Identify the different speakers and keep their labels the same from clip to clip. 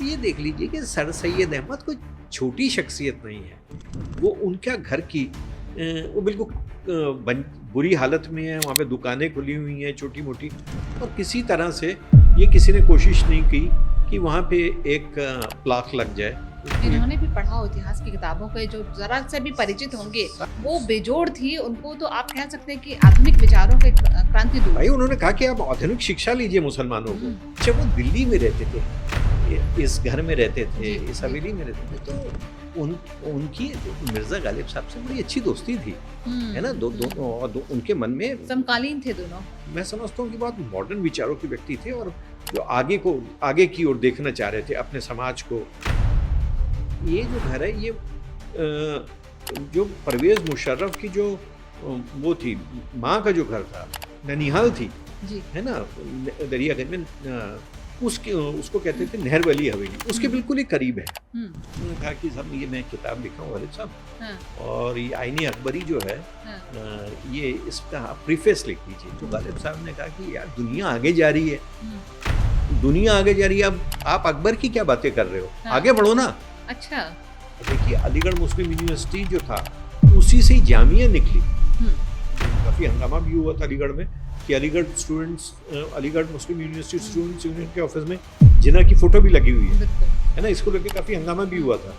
Speaker 1: ये देख लीजिए कि सर सैयद अहमद कोई छोटी शख्सियत नहीं है। वो उनका घर की वो बिल्कुल बुरी हालत में है, वहाँ पे दुकानें खुली हुई हैं छोटी मोटी, और किसी तरह से ये किसी ने कोशिश नहीं की कि वहाँ पे एक प्लाक लग जाए।
Speaker 2: जिन्होंने भी पढ़ा हो इतिहास की किताबों के, जो जरा से भी परिचित होंगे, वो बेजोड़ थी। उनको तो आप कह सकते हैं कि आधुनिक विचारों के क्रांति दूत।
Speaker 1: भाई उन्होंने कहा कि आप आधुनिक शिक्षा लीजिए मुसलमानों को। जब वो दिल्ली में रहते थे, इस घर में रहते थे, इस हवेली में रहते थे, तो उनकी मिर्जा गालिब साहब से बड़ी अच्छी दोस्ती थी, है ना। उनके मन में
Speaker 2: समकालीन थे दोनों।
Speaker 1: मैं समझता हूँ कि बहुत मॉडर्न विचारों के व्यक्ति थे, और जो आगे की ओर देखना चाह रहे थे अपने समाज को। ये जो घर है, ये जो परवेज मुशर्रफ की जो वो थी, माँ का जो घर था, ननिहाल थी
Speaker 2: जी।
Speaker 1: है ना, दरियागंज में, उसको कहते थे नहर वाली हवेली, उसके बिल्कुल ही करीब है। उन्होंने कहा कि साहब ये मैं किताब लिखा हूँ गालिब साहब, और ये आईने अकबरी जो है, ये इसका आप प्रीफेस लिख दीजिए। तो गालिब साहब ने कहा कि यार दुनिया आगे जा रही है, दुनिया आगे जा रही है, अब आप अकबर की क्या बातें कर रहे हो, आगे बढ़ो ना।
Speaker 2: अच्छा।
Speaker 1: देखिए अलीगढ़ मुस्लिम यूनिवर्सिटी जो था, उसी से ही जामिया निकली। काफ़ी हंगामा भी हुआ था अलीगढ़ में कि अलीगढ़ मुस्लिम यूनिवर्सिटी स्टूडेंट्स यूनियन के ऑफिस में जिन्ना की फोटो भी लगी हुई है ना। इसको लेकर काफ़ी हंगामा भी हुआ था।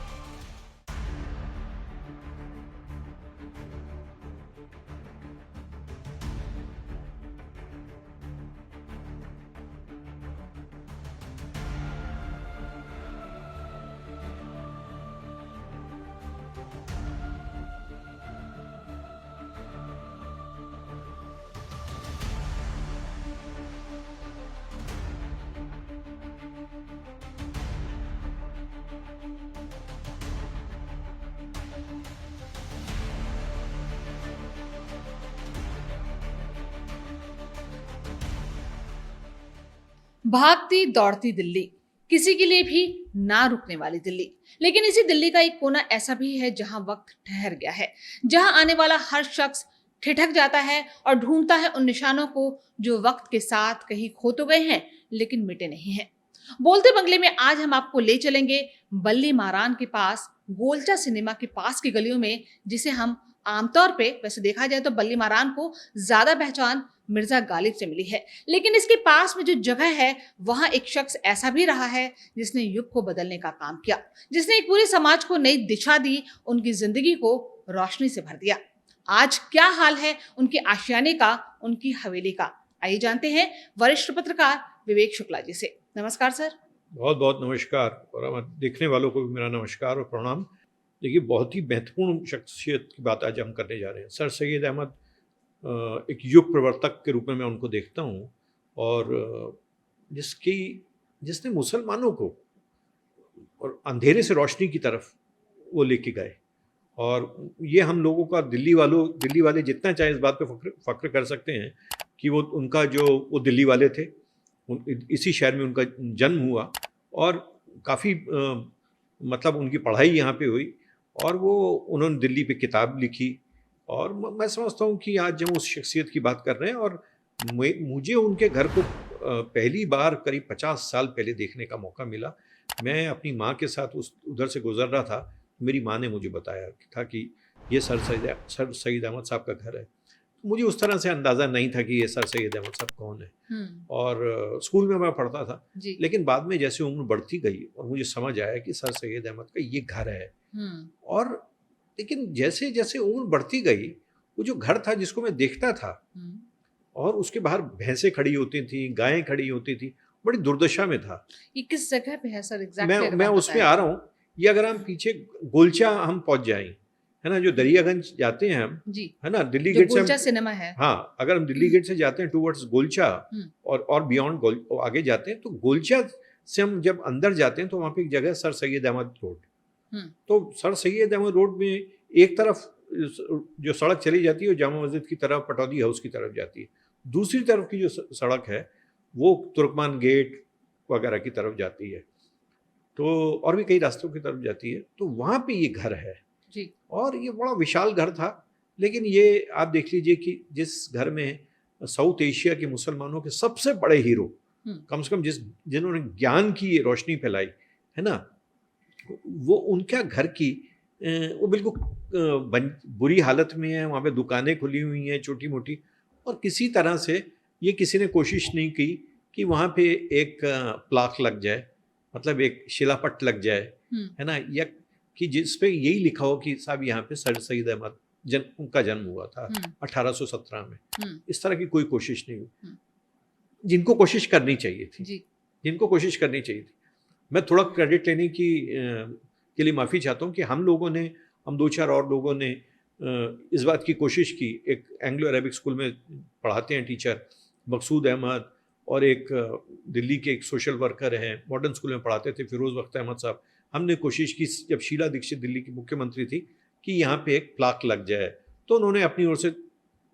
Speaker 2: भागती दौड़ती दिल्ली, किसी के लिए भी ना रुकने वाली दिल्ली। लेकिन इसी दिल्ली का एक कोना ऐसा भी है जहां वक्त ठहर गया है, जहां आने वाला हर शख्स ठिठक जाता है और ढूंढता है उन निशानों को जो वक्त के साथ कहीं खो तो गए हैं लेकिन मिटे नहीं हैं। बोलते बंगले में आज हम आपको ले चलेंगे बल्ली मारान के पास, गोलचा सिनेमा के पास की गलियों में, जिसे हम आमतौर पे, वैसे देखा जाए तो बल्ली मारान को ज्यादा पहचान मिर्जा गालिब से मिली है, लेकिन इसके पास में जो जगह है वहां एक शख्स ऐसा भी रहा है जिसने युग को बदलने का काम किया, जिसने एक पूरे समाज को नई दिशा दी, उनकी जिंदगी को रोशनी से भर दिया। आज क्या हाल है उनके आशियाने का, उनकी हवेली का, आइए जानते हैं वरिष्ठ पत्रकार विवेक शुक्ला जी से। नमस्कार सर।
Speaker 1: बहुत बहुत नमस्कार, और देखने वालों को भी मेरा नमस्कार और प्रणाम। देखिए बहुत ही महत्वपूर्ण शख्सियत की बात आज हम करने जा रहे हैं। सर सैयद अहमद एक युग प्रवर्तक के रूप में मैं उनको देखता हूँ, और जिसने मुसलमानों को और अंधेरे से रोशनी की तरफ वो लेके गए। और ये हम लोगों का दिल्ली वाले जितना चाहे इस बात पे फ़ख्र कर सकते हैं कि वो दिल्ली वाले थे, इसी शहर में उनका जन्म हुआ, और काफ़ी मतलब उनकी पढ़ाई यहाँ पे हुई, और उन्होंने दिल्ली पे किताब लिखी। और मैं समझता हूँ कि आज जब उस शख्सियत की बात कर रहे हैं, और मुझे उनके घर को पहली बार करीब 50 साल पहले देखने का मौका मिला। मैं अपनी माँ के साथ उधर से गुजर रहा था, मेरी माँ ने मुझे बताया था कि ये सर सैयद अहमद साहब का घर है। मुझे उस तरह से अंदाज़ा नहीं था कि ये सर सैयद अहमद साहब कौन है। और स्कूल में मैं पढ़ता था, लेकिन बाद में जैसे उम्र बढ़ती गई और मुझे समझ आया कि सर सैयद अहमद का ये घर है। और लेकिन जैसे जैसे उम्र बढ़ती गई, वो जो घर था जिसको मैं देखता था, और उसके बाहर भैंसें खड़ी होती थी, गायें खड़ी होती थी, बड़ी दुर्दशा में था।
Speaker 2: ये किस जगह पे है सर एग्जैक्टली?
Speaker 1: मैं उसमें आ रहा हूँ। ये अगर हम पीछे गोलचा हम पहुंच जाएं, है ना, जो दरियागंज जाते हैं हम, है ना, दिल्ली गेट से
Speaker 2: गोलचा सिनेमा है।
Speaker 1: हाँ, अगर हम दिल्ली गेट से जाते हैं टूवर्ड्स गोलचा, और बियॉन्ड आगे जाते हैं, तो गोलचा से हम जब अंदर जाते हैं तो वहाँ पे एक जगह सर सैयद अहमद रोड। तो सर सैयद अहमद रोड में एक तरफ जो सड़क चली जाती है वो जामा मस्जिद की तरफ, पटौदी हाउस की तरफ जाती है। दूसरी तरफ की जो सड़क है वो तुर्कमान गेट वगैरह की तरफ जाती है, तो और भी कई रास्तों की तरफ जाती है। तो वहाँ पे ये घर है
Speaker 2: जी। और
Speaker 1: ये बड़ा विशाल घर था। लेकिन ये आप देख लीजिए कि जिस घर में साउथ एशिया के मुसलमानों के सबसे बड़े हीरो, कम से कम जिन्होंने ज्ञान की रोशनी फैलाई, है ना, वो उनका घर की वो बिल्कुल बुरी हालत में है, वहाँ पे दुकानें खुली हुई हैं छोटी मोटी, और किसी तरह से ये किसी ने कोशिश नहीं की कि वहाँ पे एक प्लाक लग जाए, मतलब एक शिलापट लग जाए, है ना, या कि जिस पे यही लिखा हो कि साहब यहाँ पे सर सईद अहमद उनका जन्म हुआ था 1817 में। इस तरह की कोई कोशिश नहीं हुई, जिनको कोशिश करनी चाहिए थी, जिनको कोशिश करनी चाहिए थी। मैं थोड़ा क्रेडिट लेने की के लिए माफ़ी चाहता हूँ कि हम दो चार और लोगों ने इस बात की कोशिश की। एक एंग्लो अरेबिक स्कूल में पढ़ाते हैं टीचर मकसूद अहमद, और एक दिल्ली के एक सोशल वर्कर हैं, मॉडर्न स्कूल में पढ़ाते थे, फिरोज़ वक्त अहमद साहब। हमने कोशिश की जब शीला दीक्षित दिल्ली की मुख्यमंत्री थी कि यहाँ पे एक प्लाक लग जाए, तो उन्होंने अपनी ओर से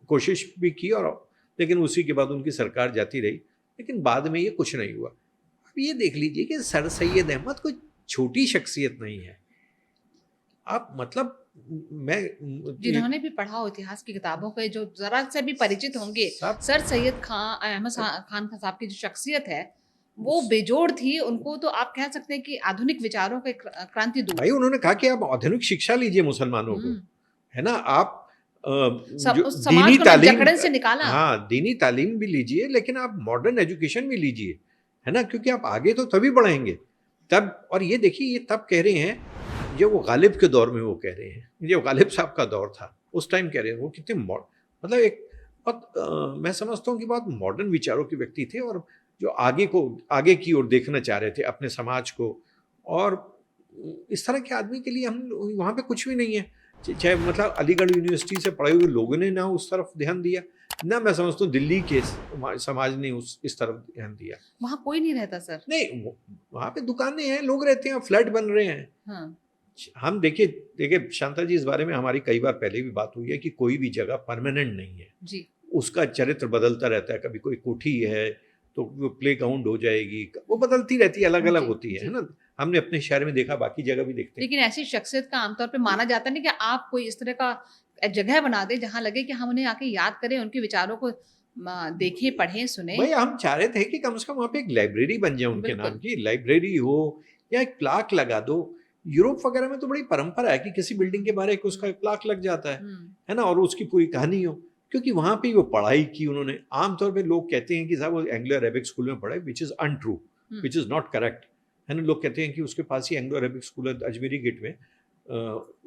Speaker 1: कोशिश भी की, और लेकिन उसी के बाद उनकी सरकार जाती रही, लेकिन बाद में ये कुछ नहीं हुआ। अब ये देख लीजिए कि सर सैयद अहमद कोई छोटी शख्सियत नहीं है। आप मतलब
Speaker 2: जिन्होंने भी पढ़ा हो इतिहास की किताबों के, जो जरा से भी परिचित होंगे, सर सैयद अहमद खान साहब की जो शख्सियत है वो बेजोड़ थी। उनको तो आप कह सकते हैं कि आधुनिक विचारों के क्रांति दूत।
Speaker 1: भाई उन्होंने कहा कि आप आधुनिक शिक्षा लीजिए मुसलमानों को, है ना, आप
Speaker 2: दीनी तालीम से निकाला,
Speaker 1: हाँ दीनी तालीम भी लीजिए, लेकिन आप मॉडर्न एजुकेशन भी लीजिए, है ना, क्योंकि आप आगे तो तभी बढ़ेंगे तब। और ये देखिए ये तब कह रहे हैं जो वो गालिब के दौर में वो कह रहे हैं, जो गालिब साहब का दौर था उस टाइम कह रहे हैं। वो कितने मतलब एक बहुत मैं समझता हूँ कि बहुत मॉडर्न विचारों के व्यक्ति थे, और जो आगे की ओर देखना चाह रहे थे अपने समाज को। और इस तरह के आदमी के लिए हम वहाँ पे कुछ भी नहीं है, चाहे मतलब अलीगढ़ यूनिवर्सिटी से पढ़े हुए लोगों ने ना उस तरफ ध्यान दिया, ना मैं समझता हूँ दिल्ली के समाज ने इस तरफ ध्यान दिया।
Speaker 2: वहाँ कोई नहीं रहता सर,
Speaker 1: नहीं, वहाँ पे दुकानें हैं, लोग रहते हैं, फ्लैट बन रहे हैं।
Speaker 2: हाँ।
Speaker 1: हम देखिए शांता जी, इस बारे में हमारी कई बार पहले भी बात हुई है कि कोई भी जगह परमानेंट नहीं है
Speaker 2: जी,
Speaker 1: उसका चरित्र बदलता रहता है। कभी कोई कोठी है तो वो प्ले ग्राउंड हो जाएगी, वो बदलती रहती है, अलग अलग होती है ना। हमने अपने शहर में देखा, बाकी जगह भी देखते हैं।
Speaker 2: लेकिन ऐसी शख्सियत का आमतौर पे माना जाता नहीं कि आप कोई इस तरह का जगह बना दे जहाँ लगे कि हम उन्हें आके याद करें, उनके विचारों को देखें, पढ़ें, सुने।
Speaker 1: भाई हम चाह रहे थे कि कम से कम वहाँ पे एक लाइब्रेरी बन जाए, उनके नाम की लाइब्रेरी हो, या एक प्लाक लगा दो। यूरोप वगैरह में तो बड़ी परंपरा है कि किसी बिल्डिंग के बाहर एक उसका प्लाक लग जाता है ना, और उसकी पूरी कहानी हो, क्योंकि वहाँ पे वो पढ़ाई की उन्होंने। आमतौर पे लोग कहते हैं कि साहब वो एंग्लो अरेबिक स्कूल में पढ़े, which is untrue, which is not correct, है ना। लोग कहते हैं कि उसके पास ही एंग्लो अरेबिक स्कूल है अजमेरी गेट में,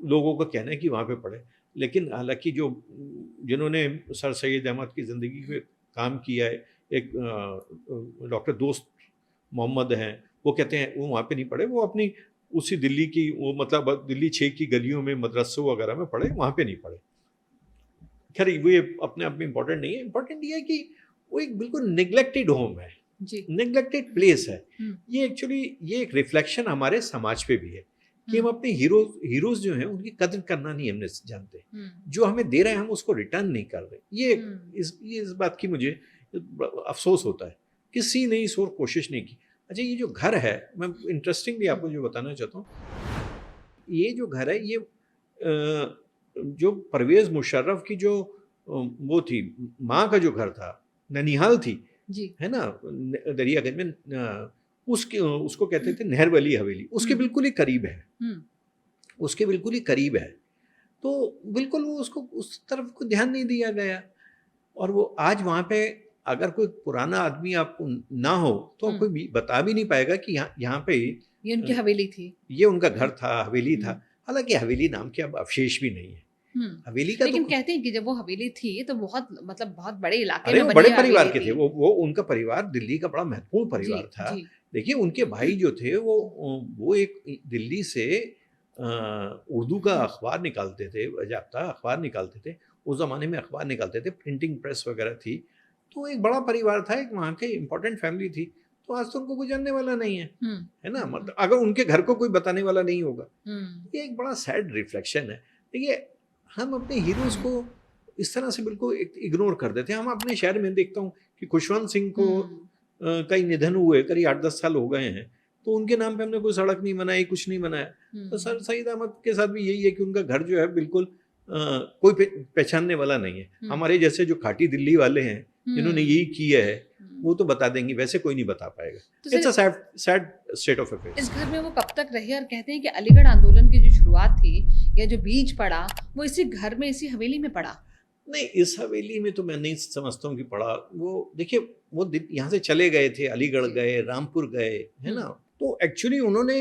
Speaker 1: लोगों का कहना है कि वहाँ पे पढ़े। लेकिन हालांकि जिन्होंने सर सैयद अहमद की ज़िंदगी में काम किया है, एक डॉक्टर दोस्त मोहम्मद हैं, वो कहते हैं वो वहाँ पे नहीं पढ़े, वो अपनी उसी दिल्ली की, वो मतलब दिल्ली 6 की गलियों में मदरसों वगैरह में पढ़े, वहाँ पे नहीं पढ़े। खैर ये अपने आप में इम्पोर्टेंट नहीं है, इम्पोर्टेंट ये है कि वो एक बिल्कुल निगलेक्टेड होम है, निगलेक्टेड प्लेस है। ये एक्चुअली ये एक रिफ्लेक्शन हमारे समाज पे भी है कि हम अपने हीरोज जो हैं उनकी कदर करना नहीं हमने जानते, जो हमें दे रहे हैं हम उसको रिटर्न नहीं कर रहे। ये इस बात की मुझे अफसोस होता है, किसी ने इस ओर कोशिश नहीं की। अच्छा, ये जो घर है, मैं इंटरेस्टिंगली आपको जो बताना चाहता हूँ, ये जो घर है, ये जो परवेज़ मुशर्रफ की जो वो थी माँ का जो घर था, ननिहाल थी जी, है ना, दरियागंज में, उसको कहते थे नहर वाली हवेली, उसके बिल्कुल ही करीब है, उसके बिल्कुल ही करीब है। तो बिल्कुल वो उसको उस तरफ को ध्यान नहीं दिया गया, और वो आज वहाँ पे अगर कोई पुराना आदमी आपको ना हो तो कोई बता भी नहीं पाएगा कि यहाँ पे
Speaker 2: ये उनकी हवेली थी,
Speaker 1: ये उनका घर था, हवेली था। हालांकि हवेली नाम के अब अवशेष भी नहीं है हवेली का।
Speaker 2: लेकिन कहते हैं कि जब वो हवेली थी तो बहुत बहुत बड़े इलाके में
Speaker 1: बड़े परिवार के थे वो उनका परिवार दिल्ली का बड़ा महत्वपूर्ण परिवार था। देखिए उनके भाई जो थे वो एक दिल्ली से उर्दू का अखबार निकालते थे, जाब्ता अखबार निकालते थे। उस ज़माने में अखबार निकालते थे, प्रिंटिंग प्रेस वगैरह थी, तो एक बड़ा परिवार था, एक वहाँ के इम्पोर्टेंट फैमिली थी। तो आज तो उनको कोई जानने वाला नहीं है ना, मतलब अगर उनके घर को कोई बताने वाला नहीं होगा। ये एक बड़ा सैड रिफ्लेक्शन है। देखिए हम अपने हीरोज़ को इस तरह से बिल्कुल इग्नोर कर देते हैं। हम अपने शहर में देखता हूँ कि खुशवंत सिंह को कई निधन हुए, करीब 8-10 साल हो गए हैं, तो उनके नाम पे हमने कोई सड़क नहीं बनाई, कुछ नहीं बनाया। तो सर सईद अहमद के साथ भी यही है कि उनका घर जो है बिल्कुल कोई पहचानने वाला नहीं है। हमारे जैसे जो खाटी दिल्ली वाले हैं जिन्होंने यही किया है वो तो बता देंगे, वैसे कोई नहीं बता पाएगा।
Speaker 2: तो
Speaker 1: it's a sad state of affairs.
Speaker 2: इस घर में वो कब तक रहे? और कहते हैं कि अलीगढ़ आंदोलन की जो शुरुआत थी या जो बीज पड़ा वो इसी घर में, इसी हवेली में पड़ा।
Speaker 1: नहीं, इस हवेली में तो मैं नहीं समझता हूँ कि पड़ा। वो देखिए, वो यहाँ से चले गए थे, अलीगढ़ गए, रामपुर गए, है ना। तो एक्चुअली उन्होंने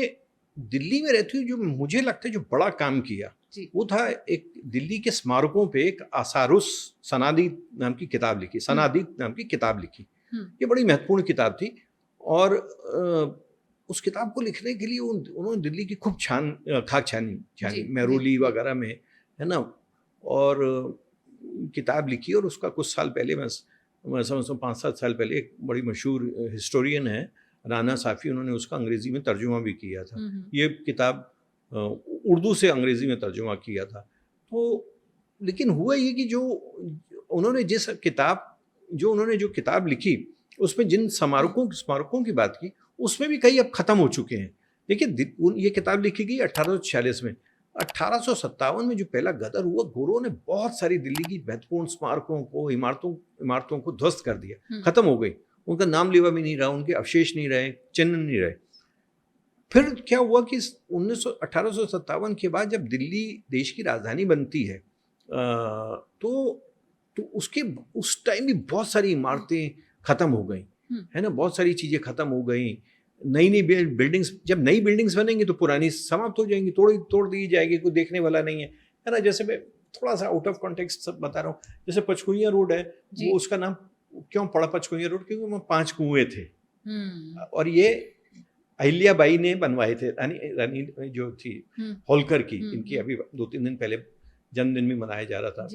Speaker 1: दिल्ली में रहते हुए जो मुझे लगता है जो बड़ा काम किया वो था, एक दिल्ली के स्मारकों पे एक आसारुस सनादी नाम की किताब लिखी, सनादी नाम की किताब लिखी। ये बड़ी महत्वपूर्ण किताब थी और उस किताब को लिखने के लिए उन्होंने दिल्ली की खूब खाक छानी मेहरौली वगैरह में, है ना, और किताब लिखी। और उसका कुछ साल पहले, मैं समझता हूँ 5-7 साल पहले, एक बड़ी मशहूर हिस्टोरियन है राना साफ़ी, उन्होंने उसका अंग्रेज़ी में तर्जुमा भी किया था। ये किताब उर्दू से अंग्रेज़ी में तर्जुमा किया था। तो लेकिन हुआ ये कि जो उन्होंने जो किताब लिखी उसमें जिन स्मारकों की बात की, उसमें भी कई अब ख़त्म हो चुके हैं। देखिए, ये किताब लिखी गई 1846 में। 1857 में जो पहला गदर हुआ, गोरों ने बहुत सारी दिल्ली की महत्वपूर्ण स्मारकों को, इमारतों को ध्वस्त कर दिया, ख़त्म हो गई। उनका नाम लेवा भी नहीं रहा, उनके अवशेष नहीं रहे, चिन्ह नहीं रहे। फिर क्या हुआ कि 1857 के बाद जब दिल्ली देश की राजधानी बनती है, तो उस टाइम भी बहुत सारी इमारतें ख़त्म हो गई, है ना, बहुत सारी चीज़ें ख़त्म हो गई। नई बिल्डिंग्स, जब नई बिल्डिंग्स बनेंगी तो पुरानी समाप्त हो जाएंगी, तोड़ दी जाएगी, कोई देखने वाला नहीं है ना। जैसे मैं थोड़ा सा आउट ऑफ कॉन्टेक्स्ट सब बता रहा हूँ, जैसे पचकुइयाँ रोड है, वो उसका नाम क्यों पड़ा पचकुइयाँ रोड? क्योंकि वहाँ 5 कुएँ थे और ये अहिल्याबाई ने बनवाए थे, रानी जो थी होलकर की। इनकी अभी 2-3 दिन पहले जन्मदिन भी मनाया जा रहा था।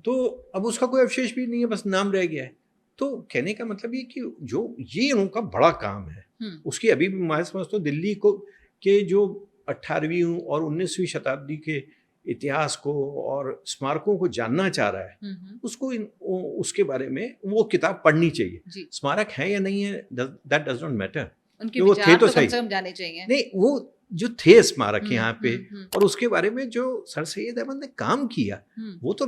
Speaker 1: तो अब उसका कोई अवशेष भी नहीं है, बस नाम रह गया है। तो कहने का मतलब ये कि जो ये उनका बड़ा काम है, उसकी अभी भी मैं समझता हूँ दिल्ली के जो 18वीं और 19वीं शताब्दी के इतिहास को और स्मारकों को जानना चाह रहा है, उसको उसके बारे में वो किताब पढ़नी चाहिए। स्मारक है या नहीं है, दैट डज नॉट मैटर।
Speaker 2: उनके विचार तो कम से कम जाने चाहिए।
Speaker 1: नहीं, वो जो थे स्मारक यहाँ पे, और उसके बारे में जो सर सैयद अहमद ने काम किया, वो तो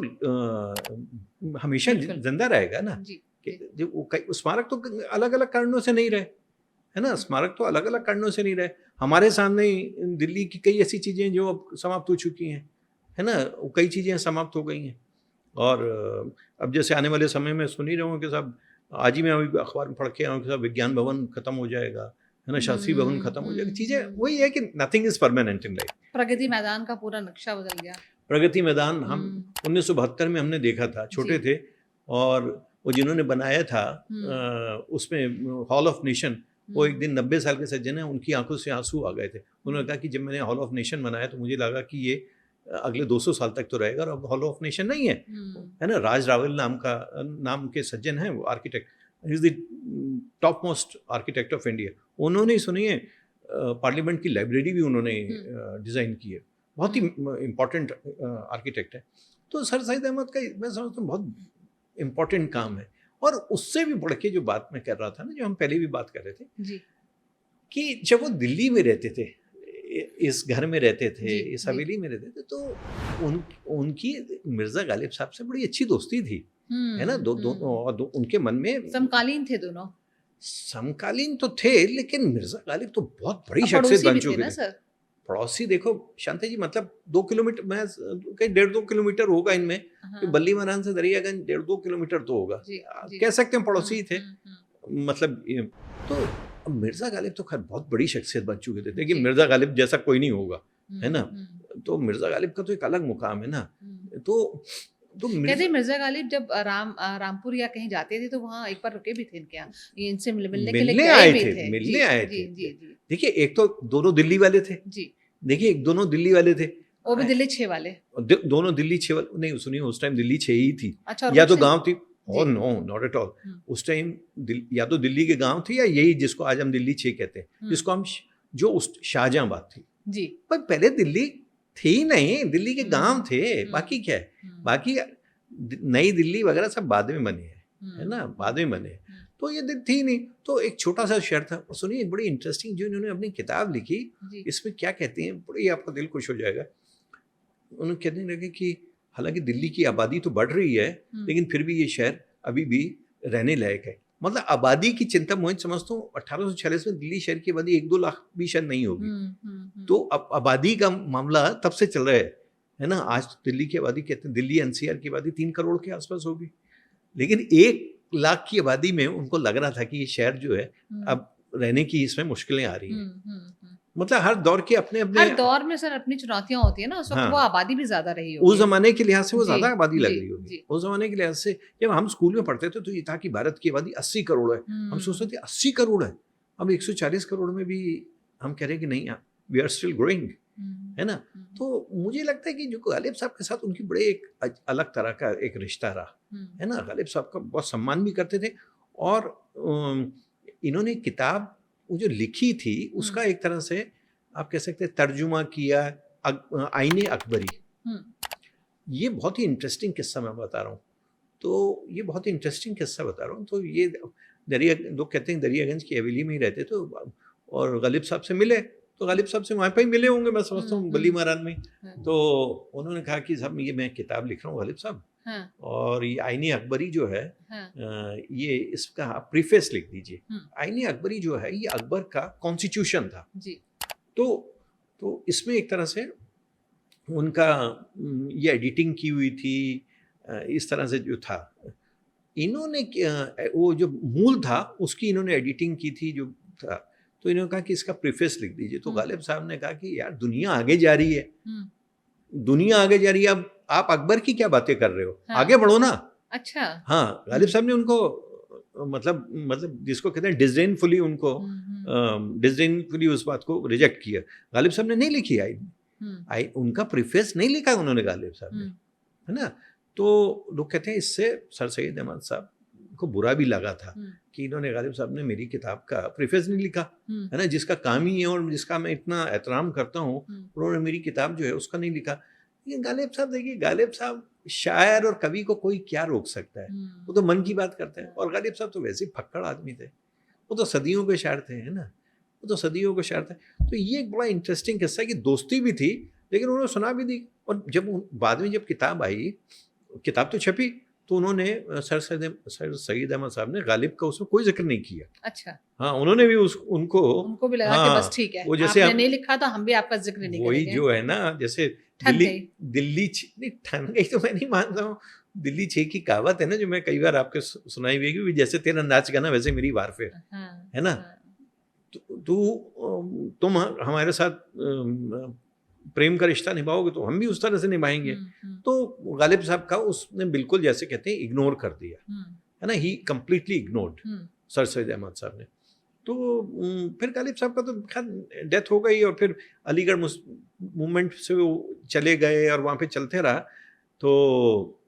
Speaker 1: हमेशा जिंदा रहेगा ना। स्मारक तो अलग अलग कारणों से नहीं रहे, है ना। स्मारक तो अलग अलग कारणों से नहीं रहे। हमारे सामने दिल्ली की कई ऐसी चीज़ें जो अब समाप्त हो चुकी हैं, है ना, कई चीज़ें समाप्त हो गई हैं। और अब जैसे आने वाले समय में सुन ही रहा हूँ कि साहब, आज ही मैं अभी अखबार में पढ़ के आया हूँ कि साहब विज्ञान भवन खत्म हो जाएगा, है ना, शास्त्री भवन खत्म हो जाएगा। चीज़ें वही है कि nothing is permanent in life.
Speaker 2: Pragati Maidan का पूरा नक्शा बदल गया।
Speaker 1: प्रगति मैदान हम 1972 में हमने देखा था, छोटे थे, और वो जिन्होंने बनाया था उसमें हॉल ऑफ नेशन, वो एक दिन 90 साल के सज्जन हैं, उनकी आंखों से आंसू आ गए थे। उन्होंने कहा कि जब मैंने हॉल ऑफ नेशन बनाया तो मुझे लगा कि ये अगले 200 साल तक तो रहेगा, और अब हॉल ऑफ नेशन नहीं है, है ना। राज रावल नाम के सज्जन हैं, वो architect, is the top most architect of India. उन्होंने, सुनिए, पार्लियामेंट की लाइब्रेरी भी उन्होंने डिज़ाइन की है। बहुत ही इम्पोर्टेंट आर्किटेक्ट है। तो सर सैयद अहमद का मैं समझता हूँ बहुत इम्पोर्टेंट काम है। और उससे भी बढ़ के जो बात मैं कर रहा था ना, जो हम पहले भी बात कर रहे थे, कि जब वो दिल्ली में रहते थे, इस घर में रहते थे, इस हवेली में रहते थे, तो उनकी मिर्ज़ा गालिब साहब से बड़ी अच्छी दोस्ती थी, है ना। उनके मन में
Speaker 2: समकालीन थे दोनों।
Speaker 1: समकालीन तो थे, लेकिन मिर्ज़ा गालिब तो बहुत बड़ी शख्सियत बन चुके थे। पड़ोसी देखो शांति जी, मतलब 2 किलोमीटर, मैं कहीं 1.5-2 किलोमीटर होगा इनमें। बल्ली मरान से दरियागंज 1.5-2 किलोमीटर तो होगा, कह सकते हैं पड़ोसी थे। मतलब तो मिर्ज़ा गालिब तो खैर बहुत बड़ी शख्सियत बन चुके थे, लेकिन मिर्ज़ा गालिब जैसा कोई नहीं होगा, है ना। तो मिर्ज़ा गालिब का तो एक अलग मुकाम है ना। तो
Speaker 2: कहते मिर्ज़ा गालिब जब रामपुर या कहीं जाते थे तो वहाँ एक बार रुके भी थे इनके यहाँ, इनसे मिलने आए थे।
Speaker 1: देखिए, एक तो दोनों दिल्ली वाले थे जी। देखिए, दोनों दिल्ली वाले थे,
Speaker 2: वो भी दिल्ली 6 वाले,
Speaker 1: दोनों दिल्ली 6 वाले। नहीं सुनिए, उस टाइम दिल्ली 6 ही थी।
Speaker 2: अच्छा,
Speaker 1: या तो गांव थी, नो नॉट एट ऑल। उस टाइम या तो दिल्ली के गांव थे, या यही जिसको आज हम दिल्ली 6 कहते हैं, जिसको हम जो उस शाहजहांबाद थी जी। पर पहले दिल्ली थी नहीं, दिल्ली के गांव थे। बाकी क्या है, बाकी नई दिल्ली वगैरह सब बाद में बने हैं, है ना, बाद में बने। तो ये थी नहीं। तो एक छोटा सा शहर था। और सुनिए, बड़ी इंटरेस्टिंग जो इन्होंने अपनी किताब लिखी, इसमें क्या कहते हैं, बड़ी आपका दिल खुश हो जाएगा। उन्होंने कहने लगे कि हालांकि दिल्ली की आबादी तो बढ़ रही है, लेकिन फिर भी ये शहर अभी भी
Speaker 3: रहने लायक है। मतलब आबादी की चिंता मैं समझता हूँ 1846 में दिल्ली शहर की आबादी 1-2 लाख भी शायद नहीं होगी। तो अब आबादी का मामला तब से चल रहा है ना। आज तो दिल्ली की आबादी कहते हैं, दिल्ली एनसीआर की आबादी 3 करोड़ के आसपास होगी, लेकिन 1 लाख की आबादी में उनको लग रहा था कि ये शहर जो है अब रहने की इसमें मुश्किलें आ रही हैं। मतलब हर दौर के अपने अपने,
Speaker 2: हर दौर में सर अपनी चुनौतियां होती है ना। उस वक्त
Speaker 3: हाँ,
Speaker 2: वो आबादी भी ज्यादा रही होगी,
Speaker 3: उस जमाने के लिहाज से वो
Speaker 2: जी,
Speaker 3: ज्यादा आबादी लग
Speaker 2: जी,
Speaker 3: रही होगी।
Speaker 2: जी।
Speaker 3: उस जमाने के लिहाज से जब हम स्कूल में पढ़ते थे तो ये था कि भारत की आबादी 80 करोड़ है। हम सोचते थे 80 करोड़ है, अब 140 करोड़ में भी हम कह रहे हैं कि नहीं, वी आर स्टिल ग्रोइंग, है ना। तो मुझे लगता है कि जो गालिब साहब के साथ उनकी बड़े एक अलग तरह का एक रिश्ता रहा, है ना। गालिब साहब का बहुत सम्मान भी करते थे, और इन्होंने किताब वो जो लिखी थी उसका एक तरह से आप कह सकते हैं तर्जुमा किया, आईने अकबरी। ये बहुत ही इंटरेस्टिंग किस्सा मैं बता रहा हूँ। तो ये बहुत ही इंटरेस्टिंग किस्सा बता रहा हूँ। तो ये दरिया, लोग कहते हैं दरियागंज की हवेली में ही रहते तो, और गालिब साहब से मिले, तो गालिब साहब से वहाँ पे ही मिले होंगे मैं समझता हूँ, बली महाराज में। तो उन्होंने कहा कि साहब ये मैं किताब लिख रहा हूँ गालिब साहब, और ये आईने अकबरी जो है, ये इसका आप प्रीफेस लिख दीजिए। आईने अकबरी जो है ये अकबर का कॉन्स्टिट्यूशन था जी। तो इसमें एक तरह से उनका ये एडिटिंग की हुई थी, इस तरह से जो था, इन्होंने वो जो मूल था उसकी इन्होंने एडिटिंग की थी जो था। तो इन्होंने कहा कि इसका प्रीफेस लिख दीजिए। तो गालिब साहब ने कहा कि यार दुनिया आगे जा रही है, दुनिया आगे जा रही है, अब आप अकबर की क्या बातें कर रहे हो, आगे बढ़ो ना। अच्छा, हाँ, गालिब साहब ने उनको मतलब जिसको कहते हैं डिसडेनफुली, उनको डिसडेनफुली उस बात को रिजेक्ट किया। गालिब साहब ने नहीं लिखी आई उनका प्रीफेस नहीं लिखा उन्होंने गालिब साहब ने, है ना। तो लोग कहते हैं इससे सर सैयद अहमद साहब को बुरा भी लगा था कि इन्होंने, गालिब साहब ने मेरी किताब का प्रीफेस नहीं लिखा, है ना, जिसका काम ही है और जिसका मैं इतना एहतराम करता हूँ, उन्होंने मेरी किताब जो है उसका नहीं लिखा। लेकिन गालिब साहब देखिए, गालिब साहब शायर और कवि को कोई क्या रोक सकता है, वो तो मन की बात करते हैं। और गालिब साहब तो वैसे ही फक्कड़ आदमी थे, वो तो सदियों के शायर थे, है ना, वो तो सदियों के शायर थे। तो ये एक बड़ा इंटरेस्टिंग किस्सा है कि दोस्ती भी थी लेकिन उन्होंने सुना भी दी। और जब बाद में जब किताब आई, किताब तो छपी, तो उन्होंने सर सैयद अहमद साहब ने गालिब का उसमें कोई जिक्र नहीं किया। अच्छा, हाँ, उन्होंने भी उनको भी लगा कि बस ठीक है, वो जैसे आपने नहीं लिखा तो हम भी आपका जिक्र नहीं करेंगे। वही जो है ना, जैसे दिल्ली ठन गई तो मैं नहीं मानता हूँ। दिल्ली 6 की कहावत है ना, जो मैं कई बार आपके सुनाई हुई कि जैसे तेरा नाच गाना वैसे मेरी वारफेर, है ना। तुम हमारे साथ प्रेम का रिश्ता निभाओगे तो हम भी उस तरह से निभाएंगे। तो गालिब साहब का उसने बिल्कुल, जैसे कहते हैं, इग्नोर कर दिया, है ना, ही completely ignored sir Syed Ahmad साहब ने। तो फिर गालिब साहब का तो खैर डेथ हो गई, और फिर अलीगढ़ मूवमेंट से वो चले गए और वहाँ पे चलते रहा, तो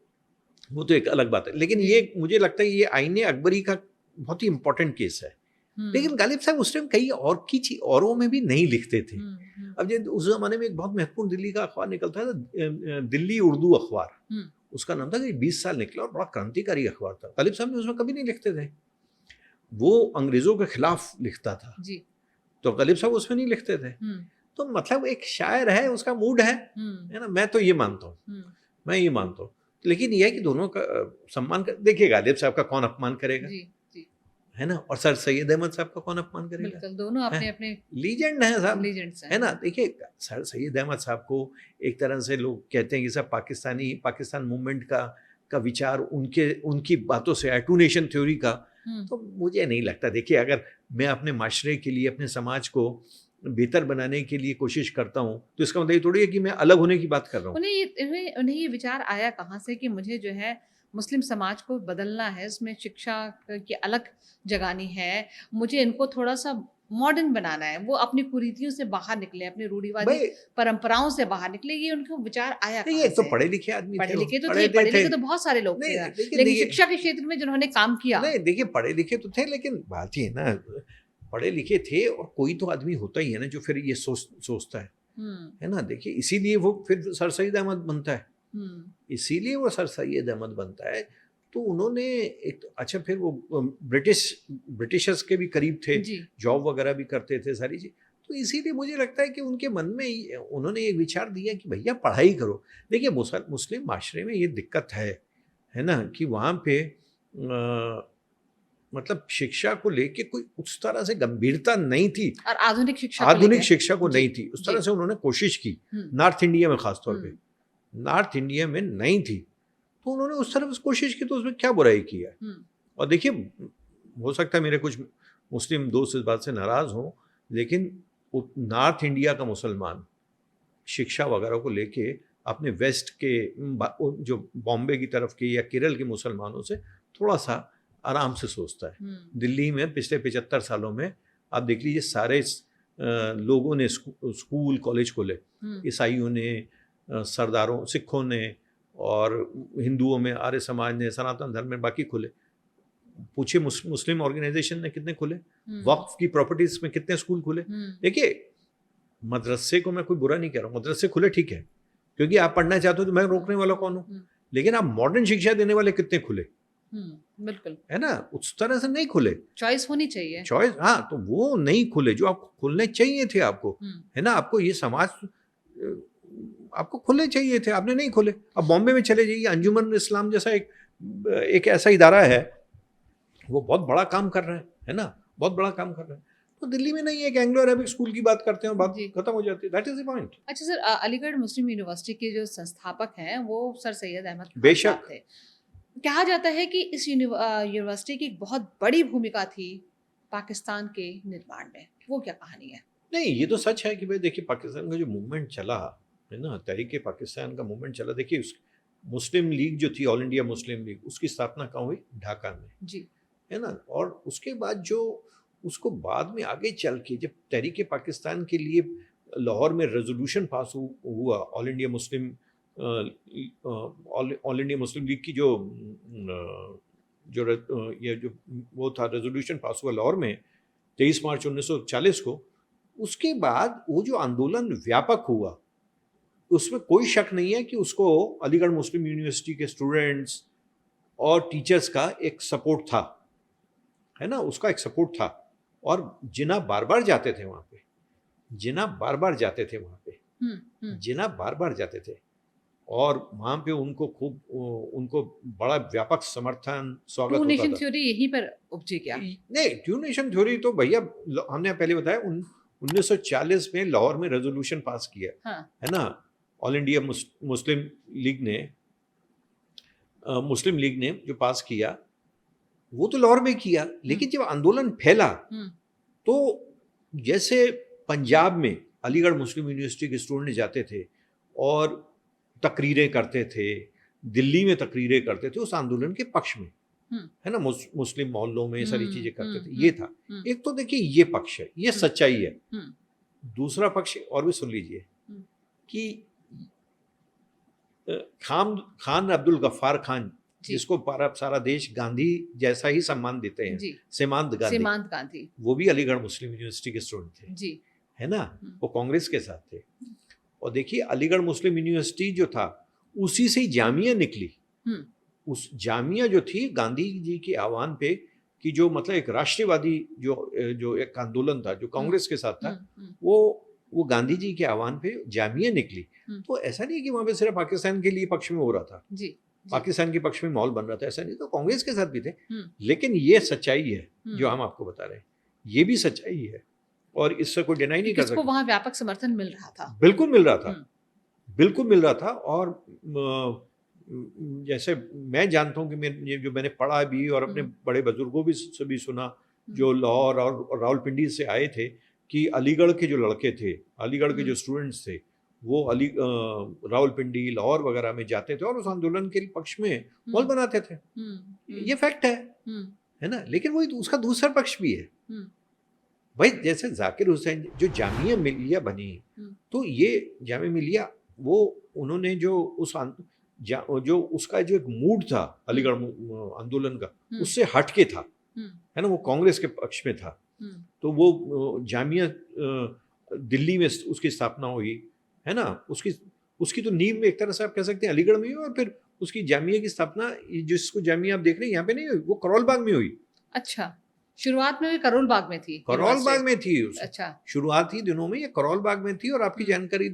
Speaker 3: वो तो एक अलग बात है। लेकिन ये मुझे लगता है ये आईने अकबरी का बहुत ही इंपॉर्टेंट केस है। लेकिन गालिब साहब उस टाइम कई और की चीज औरों में भी नहीं लिखते थे। अब जो उस जमाने में एक बहुत महत्वपूर्ण दिल्ली का अखबार निकलता था, दिल्ली उर्दू अखबार, उसका नाम था, 20 साल निकला और बड़ा क्रांतिकारी अखबार था। गालिब साहब ने उसमें कभी नहीं लिखते थे, वो अंग्रेजों के खिलाफ लिखता था जी। तो गालिब साहब उसमें नहीं लिखते थे। तो मतलब एक शायर है, उसका मूड है ना, मैं तो ये मानता हूँ, मैं ये मानता हूँ। लेकिन यह है कि दोनों का सम्मान कर, देखिए गालिब साहब का कौन अपमान करेगा जी, जी। है ना, और सर सैयद अहमद साहब का कौन अपमान करेगा, दोनों अपने अपने लीजेंड हैं साहब, है ना। देखिए सर सैयद अहमद साहब को एक तरह से लोग कहते हैं कि सब पाकिस्तान मूवमेंट का विचार उनकी बातों से है, टू नेशन थ्योरी का। तो मुझे नहीं लगता, देखिए अगर मैं अपने माशरे के लिए, अपने समाज को बेहतर बनाने के लिए कोशिश करता हूँ तो इसका मतलब ये थोड़ी है कि मैं अलग होने की बात कर रहा हूँ। उन्हें ये विचार आया कहाँ से कि मुझे जो है मुस्लिम समाज को बदलना है, इसमें शिक्षा की अलग जगानी है, मुझे इनको थोड़ा सा मॉडर्न बनाना है, वो अपनी कुरीतियों से बाहर निकले, अपनी रूढ़िवादी परंपराओं से बाहर निकले, ये उनको विचार आया कहाँ से? तो पढ़े लिखे आदमी थे, पढ़े लिखे तो बहुत सारे लोग थे, लेकिन शिक्षा के क्षेत्र में जिन्होंने काम किया, नहीं देखिए पढ़े लिखे तो थे, लेकिन बात ये है ना, पढ़े लिखे थे और कोई तो आदमी होता ही है ना जो फिर ये सोचता है ना। देखिए इसीलिए वो फिर सर सैयद अहमद बनता है, इसीलिए वो सर सैयद अहमद बनता है। तो उन्होंने एक, अच्छा फिर वो ब्रिटिशर्स के भी करीब थे, जॉब वगैरह भी करते थे, सारी चीज। तो इसीलिए मुझे लगता है कि उनके मन में उन्होंने एक विचार दिया कि भैया पढ़ाई करो। देखिए मुस्लिम माशरे में ये दिक्कत है ना, कि वहाँ पे मतलब शिक्षा को लेके कोई उस तरह से गंभीरता नहीं थी,
Speaker 2: और आधुनिक शिक्षा को
Speaker 3: आधुनिक
Speaker 2: लेके?
Speaker 3: शिक्षा को
Speaker 2: जी,
Speaker 3: नहीं थी उस तरह
Speaker 2: जी।
Speaker 3: से उन्होंने कोशिश की।
Speaker 2: हम्म,
Speaker 3: नॉर्थ इंडिया में खासतौर पे,
Speaker 2: हम्म,
Speaker 3: नॉर्थ इंडिया में नहीं थी, तो उन्होंने उस तरह से कोशिश की, तो उसमें क्या बुराई की है।
Speaker 2: हम्म,
Speaker 3: और देखिए, हो सकता है मेरे कुछ मुस्लिम दोस्त इस बात से नाराज हों, लेकिन नॉर्थ इंडिया का मुसलमान शिक्षा वगैरह को लेके अपने वेस्ट के जो बॉम्बे की तरफ के या केरल के मुसलमानों से थोड़ा सा आराम से सोचता है। दिल्ली में पिछले 75 सालों में आप देख लीजिए, सारे लोगों ने स्कूल कॉलेज खोले, ईसाइयों ने, सरदारों सिखों ने, और हिंदुओं में आर्य समाज ने, सनातन धर्म में बाकी खुले। पूछे मुस्लिम ऑर्गेनाइजेशन ने कितने खुले, वक्फ की प्रॉपर्टीज में कितने स्कूल खुले। देखिए, मदरसे को मैं कोई बुरा नहीं कह रहा हूँ, मदरसे खुले ठीक है, क्योंकि आप पढ़ना चाहते हो तो मैं रोकने वाला कौन हूँ। लेकिन आप मॉडर्न शिक्षा देने वाले कितने खुले,
Speaker 2: बिल्कुल,
Speaker 3: है ना, उस तरह से नहीं खुले।
Speaker 2: चॉइस होनी चाहिए,
Speaker 3: चॉइस, हाँ, तो वो नहीं खुले जो आपको खुलने चाहिए थे आपको, है ना। आपको ये समाज आपको खुले चाहिए थे, आपने नहीं खुले। अब बॉम्बे में चले जाइए, अंजुमन इस्लाम जैसा एक ऐसा इदारा है, वो बहुत बड़ा काम कर रहा है ना, बहुत बड़ा काम कर रहा है। तो दिल्ली में नहीं है कि एंग्लो अरेबिक स्कूल की बात करते हैं और बात खत्म हो जाती है। That is the point.
Speaker 2: अच्छा सर, अलीगढ़ मुस्लिम यूनिवर्सिटी के जो संस्थापक हैं वो सर सैयद अहमद खान
Speaker 3: बेशक
Speaker 2: थे। कहा जाता है कि इस यूनिवर्सिटी की एक बहुत बड़ी भूमिका थी पाकिस्तान के निर्माण में, वो क्या कहानी है?
Speaker 3: नहीं, ये तो सच है कि भाई देखिए, पाकिस्तान का जो मूवमेंट चला है ना, तहरीक पाकिस्तान का मूवमेंट चला, देखिए मुस्लिम लीग जो थी, ऑल इंडिया मुस्लिम लीग, उसकी स्थापना कहाँ हुई? ढाका में,
Speaker 2: जी,
Speaker 3: है ना। और उसके बाद जो उसको बाद में आगे चल के जब तहरीक पाकिस्तान के लिए लाहौर में रेजोल्यूशन पास हुआ, ऑल इंडिया मुस्लिम लीग की जो वो था, रेजोल्यूशन पास हुआ लाहौर में 23 मार्च 1940 को। उसके बाद वो जो आंदोलन व्यापक हुआ, उसमें कोई शक नहीं है कि उसको अलीगढ़ मुस्लिम यूनिवर्सिटी के स्टूडेंट्स और टीचर्स का एक सपोर्ट था, है ना, उसका एक सपोर्ट था। और जिन्ना बार बार जाते थे वहाँ पे, जिन्ना बार बार जाते थे वहाँ पे, जिन्ना बार बार जाते थे, और वहाँ पे उनको बड़ा व्यापक समर्थन, स्वागत होता था।
Speaker 2: ट्रू नेशन थ्योरी यहीं पर उपजी क्या?
Speaker 3: नहीं, ट्रू नेशन थ्योरी तो भैया हमने पहले बताया 1940 में लाहौर में रेजोल्यूशन पास किया,
Speaker 2: हाँ,
Speaker 3: है ना, ऑल इंडिया मुस्लिम लीग ने जो पास किया वो तो लाहौर में किया। लेकिन जब आंदोलन फैला तो जैसे पंजाब में अलीगढ़ मुस्लिम यूनिवर्सिटी के स्टूडेंट जाते थे और तकरीरें करते थे, दिल्ली में तकरीरें करते थे उस आंदोलन के पक्ष में, है ना, मुस्लिम मोहल्लों में सारी चीजें करते थे। ये था एक, तो देखिए ये पक्ष है, ये सच्चाई है। दूसरा पक्ष और भी सुन लीजिए कि खान अब्दुल गफ्फार खान, जिसको सारा देश गांधी जैसा ही सम्मान देते हैं, सीमांत गांधी, वो भी अलीगढ़ मुस्लिम यूनिवर्सिटी के स्टूडेंट थे जी, है ना, वो कांग्रेस के साथ थे। और देखिए, अलीगढ़ मुस्लिम यूनिवर्सिटी जो था उसी से ही जामिया निकली। उस जामिया जो थी गांधी जी के आह्वान पे, कि जो मतलब एक राष्ट्रवादी जो एक आंदोलन था जो कांग्रेस के साथ था, वो गांधी जी के आह्वान पे जामिया निकली। तो ऐसा नहीं कि वहां पे सिर्फ पाकिस्तान के लिए पक्ष में हो रहा था, पाकिस्तान के पक्ष में माहौल बन रहा था, ऐसा नहीं, तो कांग्रेस के साथ भी थे। लेकिन ये सच्चाई है जो हम आपको बता रहे हैं, ये भी सच्चाई है और इससे कोई डिनाई नहीं कर सकता।
Speaker 2: वहां व्यापक समर्थन मिल रहा था,
Speaker 3: बिल्कुल मिल रहा था, बिल्कुल मिल रहा था। और जैसे मैं जानता हूँ कि जो मैंने पढ़ा भी और अपने बड़े बुजुर्गों से भी सुना, जो लाहौर और रावलपिंडी से आए थे, कि अलीगढ़ के जो लड़के थे, अलीगढ़ के जो स्टूडेंट्स थे, वो रावलपिंडी, लाहौर वगैरह में जाते थे और उस आंदोलन के पक्ष में मॉल बनाते थे। ये फैक्ट है ना। लेकिन वही उसका दूसरा पक्ष भी है भाई। जैसे जाकिर हुसैन जो जामिया मिलिया बनी, तो ये जामिया मिलिया वो उन्होंने जो उसका जो एक मूड था अलीगढ़ आंदोलन का, उससे हट के था, है ना, वो कांग्रेस के पक्ष में था। तो वो जामिया दिल्ली में उसकी स्थापना हुई, है ना, उसकी तो नींव में एक तरह से आप कह सकते हैं अलीगढ़ में हुई, और फिर उसकी जामिया की स्थापना, जिसको जामिया आप देख रहे हैं यहाँ पे नहीं हुई, वो करोल बाग में हुई।
Speaker 2: अच्छा, शुरुआत में करोल बाग में थी?
Speaker 3: करोल बाग में थी।
Speaker 2: अच्छा, शुरुआती
Speaker 3: दिनों में ये करोल बाग में थी। और आपकी जानकारी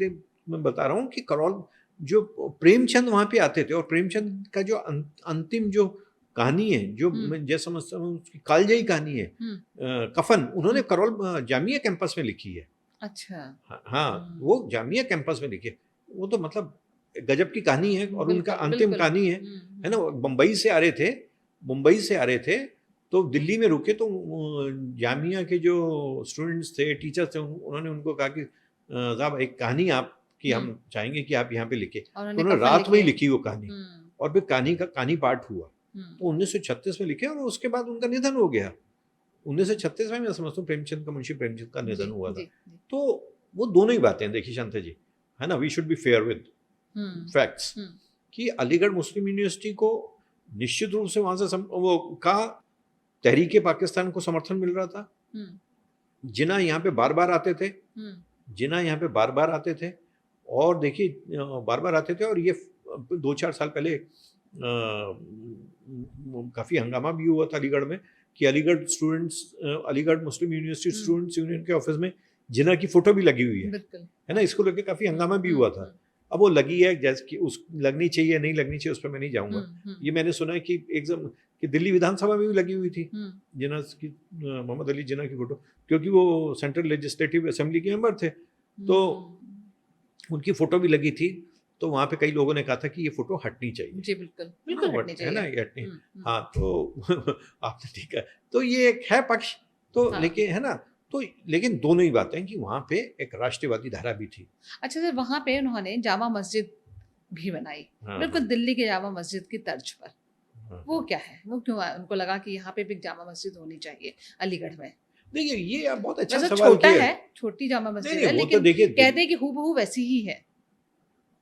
Speaker 3: मैं बता रहा हूँ कि करोल जो प्रेमचंद वहाँ पे आते थे, और प्रेमचंद का जो अंतिम जो
Speaker 1: कहानी है जो मैं जैसे समझता हूँ उसकी कालजयी कहानी है, कफन, उन्होंने करोल जामिया कैंपस में लिखी है।
Speaker 2: अच्छा।
Speaker 1: हाँ, वो जामिया कैंपस में लिखी है। वो तो मतलब गजब की कहानी है, और उनका
Speaker 2: बिल्कुल,
Speaker 1: अंतिम
Speaker 2: बिल्कुल।
Speaker 1: कहानी है ना। वो मुंबई से आ रहे थे तो दिल्ली में रुके, तो जामिया के जो स्टूडेंट्स थे, टीचर्स थे, उन्होंने उनको कहा कि साहब एक कहानी आपकी हम चाहेंगे कि आप यहाँ पे लिखे।
Speaker 2: और
Speaker 1: तो उन्होंने रात में ही लिखी वो कहानी,
Speaker 2: हम्म,
Speaker 1: और फिर कहानी पाठ हुआ। तो 1936 में लिखे, और उसके बाद उनका निधन हो गया। 1936 में मैं समझता हूँ प्रेमचंद का, मुंशी प्रेमचंद का निधन हुआ था। तो वो दोनों ही बातें देखिए शांता जी, है ना, we should be fair with facts, कि अलीगढ़ मुस्लिम यूनिवर्सिटी को निश्चित रूप से वहां से वो का तहरीके पाकिस्तान को समर्थन मिल रहा था। जिन्ना यहाँ पे बार बार आते थे, और देखिए बार बार आते थे, और ये 2-4 साल पहले काफ़ी हंगामा भी हुआ था अलीगढ़ में, कि अलीगढ़ मुस्लिम यूनिवर्सिटी स्टूडेंट्स यूनियन के ऑफिस में जिन्ना की फोटो भी लगी हुई है ना। इसको लेकर काफ़ी हंगामा भी हुआ था। अब वो लगी है, जैसे कि उस लगनी चाहिए नहीं लगनी चाहिए, उस पर मैं नहीं जाऊंगा। ये मैंने सुना है कि एकदम कि दिल्ली विधानसभा में भी लगी हुई थी जिन्ना की, मोहम्मद अली जिन्ना की फोटो, क्योंकि वो सेंट्रल लेजिस्लेटिव असेंबली के मेंबर थे, तो उनकी फोटो भी लगी थी। तो वहाँ पे कई लोगों ने कहा था कि ये फोटो हटनी चाहिए।
Speaker 2: जी बिल्कुल, बिल्कुल हटनी चाहिए,
Speaker 1: है ना, ये हटनी। हाँ, तो आपने ठीक है, तो ये एक है पक्ष, तो लेकिन है ना, तो लेकिन दोनों ही बातें कि वहाँ पे एक राष्ट्रवादी धारा भी थी।
Speaker 2: अच्छा सर, वहाँ पे उन्होंने जामा मस्जिद भी बनाई, बिल्कुल दिल्ली के जामा मस्जिद की तर्ज पर। वो क्या है, वो क्यों उनको लगा कि यहाँ पे भी जामा मस्जिद होनी चाहिए अलीगढ़ में?
Speaker 1: देखिए, ये आप बहुत अच्छा
Speaker 2: सवाल
Speaker 1: छोटा
Speaker 2: है, छोटी जामा मस्जिद है, लेकिन कहते हैं कि हूबहू वैसी ही है।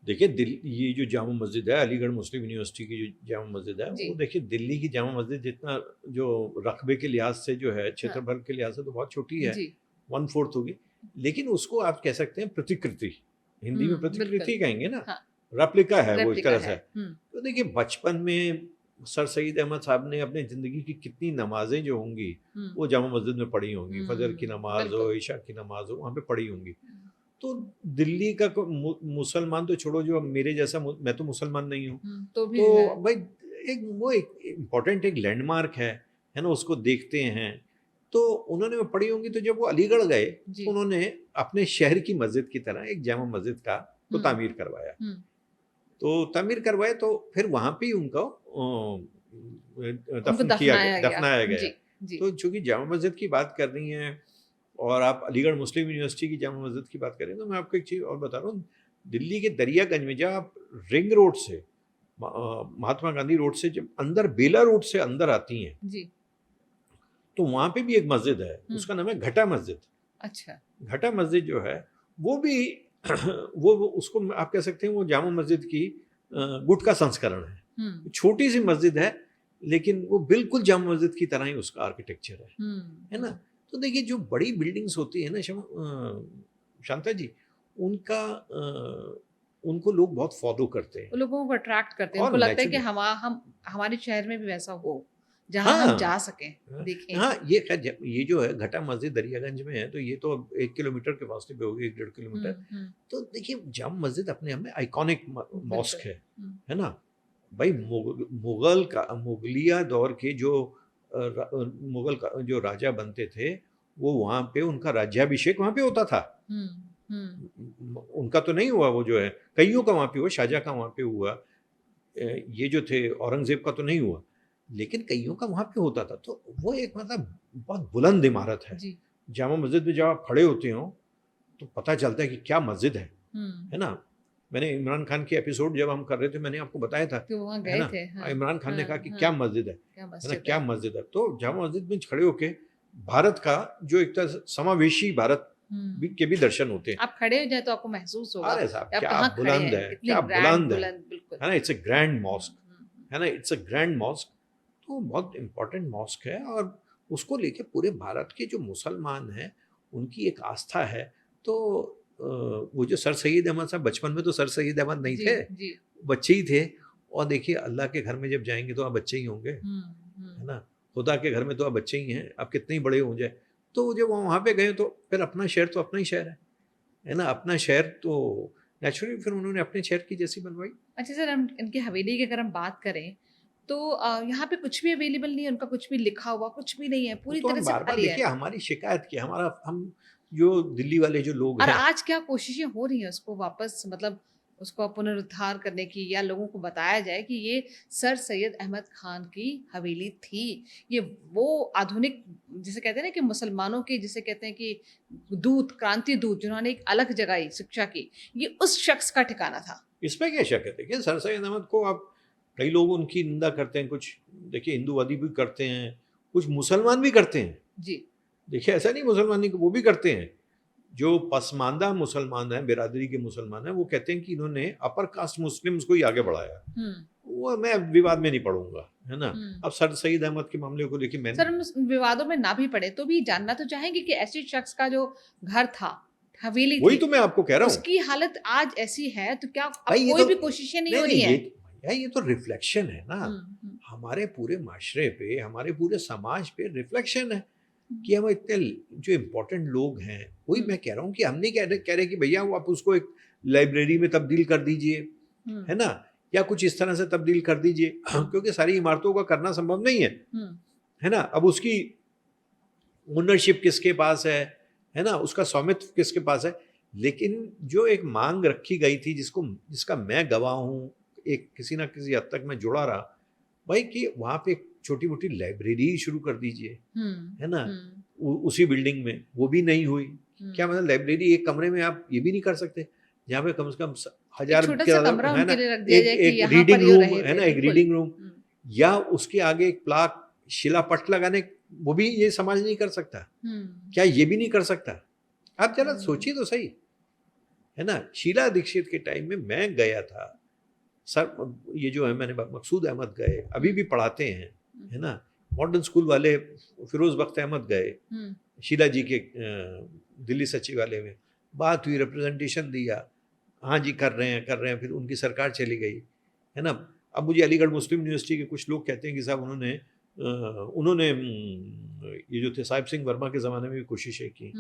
Speaker 1: देखिए, ये जो जामा मस्जिद है, अलीगढ़ मुस्लिम यूनिवर्सिटी की जो जामा मस्जिद है, वो देखिए दिल्ली की जामा मस्जिद जितना जो रकबे के लिहाज से जो है, क्षेत्रफल के लिहाज से तो बहुत छोटी है, 1/4 होगी, लेकिन उसको आप कह सकते हैं प्रतिकृति, हिंदी में प्रतिकृति कहेंगे ना, रेप्लिका है वो एक तरह से। तो देखिए, बचपन में सर सईद अहमद साहब ने अपनी ज़िंदगी की कितनी नमाजें जो होंगी वो जामा मस्जिद में पढ़ी होंगी, फजर की नमाज हो, ईशा की नमाज हो, वहाँ पे पढ़ी होंगी। तो दिल्ली का मुसलमान तो छोड़ो, जो मेरे जैसा, मैं तो मुसलमान नहीं हूँ, तो भाई एक इम्पोर्टेंट एक लैंडमार्क है ना, उसको देखते हैं। तो उन्होंने वो पढ़ी होंगी, तो जब वो अलीगढ़ गए तो उन्होंने अपने शहर की मस्जिद की तरह एक जामा मस्जिद का तो तामीर करवाया, तो फिर वहाँ पे ही उनको दफनाया गया। तो चूंकि जामा मस्जिद की बात कर रही हैं और आप अलीगढ़ मुस्लिम यूनिवर्सिटी की जामा मस्जिद की बात करें, तो मैं आपको एक चीज़ और बता रहा हूँ। दिल्ली के दरियागंज में जब आप रिंग रोड से, महात्मा गांधी रोड से जब अंदर बेला रोड से अंदर आती हैं जी, तो वहाँ पे भी एक मस्जिद है, उसका नाम है घटा मस्जिद। अच्छा, घटा मस्जिद जो है वो भी वो उसको आप कह सकते हैं वो जामा मस्जिद की गुट का संस्करण है। छोटी सी मस्जिद है, लेकिन वो बिल्कुल जामा मस्जिद की तरह ही उसका आर्किटेक्चर है ना। तो देखिए, जो बड़ी बिल्डिंग्स होती है ना शांता जी, उनको लोग बहुत फॉलो करते हैं,
Speaker 2: लोगों को अट्रैक्ट करते हैं, उनको लगता है कि हमारे शहर में भी वैसा हो जहां हम जा सकें, देखें।
Speaker 1: हाँ, ये जो है घटा मस्जिद दरियागंज में है, तो ये तो 1 किलोमीटर के फासले पे होगी, 1-1.5 किलोमीटर। तो देखिए, जामा मस्जिद अपने आप में आइकॉनिक मॉस्क है ना भाई। मुगलिया दौर के जो मुगल का जो राजा बनते थे, वो वहाँ पे उनका राज्याभिषेक वहाँ पे होता था। उनका तो नहीं हुआ, वो जो है कईयों का वहाँ पे हुआ, शाहजहाँ का वहाँ पे हुआ, ये जो थे औरंगजेब का तो नहीं हुआ, लेकिन कईयों का वहाँ पे होता था। तो वो एक मतलब बहुत बुलंद इमारत है। जामा मस्जिद में जब आप खड़े होते हो तो पता चलता है कि क्या मस्जिद है ना। मैंने इमरान खान के एपिसोड जब हम कर रहे थे, मैंने आपको बताया था
Speaker 2: कि वहाँ गए थे।
Speaker 1: इमरान खान ने कहा कि क्या मस्जिद है ना, क्या मस्जिद है। तो जामा मस्जिद में खड़े होके भारत का जो एक तरह समावेशी भारत के भी दर्शन होते हैं।
Speaker 2: आप खड़े हो जाए तो आपको महसूस होगा,
Speaker 1: अरे साहब क्या बुलंद है, क्या बुलंद है ना। इट्स अ ग्रैंड मॉस्क है ना, इट्स अ ग्रैंड मॉस्क। तो बहुत इम्पोर्टेंट मॉस्क है, और उसको लेके पूरे भारत के जो मुसलमान हैं उनकी एक आस्था है। तो वो जो सर सैयद अहमद साहब, बचपन में तो सर सैयद अहमद नहीं थे, बच्चे ही थे। और देखिए, अल्लाह के घर में जब जाएंगे तो आप बच्चे ही होंगे, है ना। खुदा के घर में तो आप बच्चे ही हैं, आप कितने ही बड़े हो जाए। तो जब वहाँ पे गए तो फिर अपना शहर तो अपना ही शहर है ना, अपना शहर तो नेचुरली फिर उन्होंने अपने शहर की जैसी बनवाई।
Speaker 2: अच्छा सर, हम इनकी हवेली की अगर हम बात करें तो यहाँ पे कुछ भी अवेलेबल नहीं है, उनका कुछ भी लिखा हुआ कुछ भी नहीं है, पूरी
Speaker 3: तो
Speaker 2: तरह
Speaker 3: हम
Speaker 2: से
Speaker 3: बार बार
Speaker 2: खाली है।
Speaker 3: देखिए हमारी शिकायत की, हमारा हम जो दिल्ली वाले जो लोग
Speaker 2: और
Speaker 3: हैं,
Speaker 2: आज क्या कोशिशें हो रही हैं उसको वापस मतलब उसको पुनरुद्धार करने की, या लोगों को बताया जाए कि ये सर सैयद अहमद खान की हवेली थी, ये वो आधुनिक जिसे कहते हैं ना कि मुसलमानों के जिसे कहते हैं कि दूत, क्रांति दूत जिन्होंने एक अलग जगाई शिक्षा की, ये उस शख्स का ठिकाना था।
Speaker 3: इसमें क्या शक है? देखिए सर सैयद अहमद को आप, कई लोग उनकी निंदा करते हैं, कुछ देखिए हिंदूवादी भी करते हैं, कुछ मुसलमान भी करते हैं।
Speaker 2: जी।
Speaker 3: देखिए ऐसा नहीं मुसलमान नहीं, वो भी करते हैं। जो पसमानदा मुसलमान हैं, बिरादरी के मुसलमान हैं, वो कहते हैं कि इन्होंने अपर कास्ट मुस्लिम्स को ही आगे बढ़ाया। वो मैं विवाद में नहीं पढ़ूंगा, है ना। अब सर सईद अहमद के मामले को लेके मैंने,
Speaker 2: सर हम उस विवादों में ना भी पड़े तो भी जानना तो चाहेंगे कि ऐसे शख्स का जो घर था, हवेली
Speaker 3: वही
Speaker 2: थी,
Speaker 3: तो मैं आपको कह रहा हूँ
Speaker 2: उसकी हालत आज ऐसी है तो क्या अब
Speaker 3: भाई, ये
Speaker 2: कोई
Speaker 3: तो
Speaker 2: भी कोशिशें नहीं हो
Speaker 3: नहीं
Speaker 2: रही
Speaker 3: नहीं,
Speaker 2: है?
Speaker 3: भैया ये तो रिफ्लेक्शन है ना,
Speaker 2: हम्म,
Speaker 3: हमारे पूरे माशरे पे, हमारे पूरे समाज पे रिफ्लेक्शन है कि हम इतने जो इम्पोर्टेंट लोग हैं, वही मैं कह रहा हूँ कि हम नहीं कह रहे कि भैया वो आप उसको एक लाइब्रेरी में तब्दील कर दीजिए, है ना, या कुछ इस तरह से तब्दील कर दीजिए, क्योंकि सारी इमारतों का करना संभव नहीं है ना। अब उसकी ओनरशिप किसके पास है ना, उसका स्वामित्व किसके पास है। लेकिन जो एक मांग रखी गई थी, जिसका मैं गवाह हूँ, एक किसी ना किसी हद तक मैं जुड़ा रहा भाई, कि वहाँ पे एक छोटी मोटी लाइब्रेरी शुरू कर दीजिए, है ना, उसी बिल्डिंग में, वो भी नहीं हुई। क्या मतलब लाइब्रेरी एक कमरे में आप ये भी नहीं कर सकते, जहाँ पे कम से कम 1000
Speaker 2: छोटा
Speaker 3: के
Speaker 2: सा
Speaker 3: ज्यादा,
Speaker 2: कमरा
Speaker 3: है ना,
Speaker 2: उनके लिए रख दिया जाए कि
Speaker 3: एक
Speaker 2: यहाँ
Speaker 3: रीडिंग
Speaker 2: पर ये
Speaker 3: रूम,
Speaker 2: रहे
Speaker 3: है
Speaker 2: थे,
Speaker 3: ना, एक
Speaker 2: बिल्कुल।
Speaker 3: रीडिंग रूम, या उसके आगे एक प्लाक शिलापट लगाने, वो भी ये समाज नहीं कर सकता। क्या ये भी नहीं कर सकता? आप जरा सोचिए तो सही, है ना। शीला दीक्षित के टाइम में मैं गया था सर, ये जो है मैंने मकसूद अहमद गए, अभी भी पढ़ाते हैं, है ना, मॉडर्न स्कूल वाले फिरोज बख्त अहमद गए, शीला जी के दिल्ली सचिवालय में बात हुई, रिप्रेजेंटेशन दिया, हाँ जी कर रहे हैं, फिर उनकी सरकार चली गई, है ना। अब मुझे अलीगढ़ मुस्लिम यूनिवर्सिटी के कुछ लोग कहते हैं कि साहब उन्होंने ये जो थे साहिब सिंह वर्मा के ज़माने में भी कोशिशें की,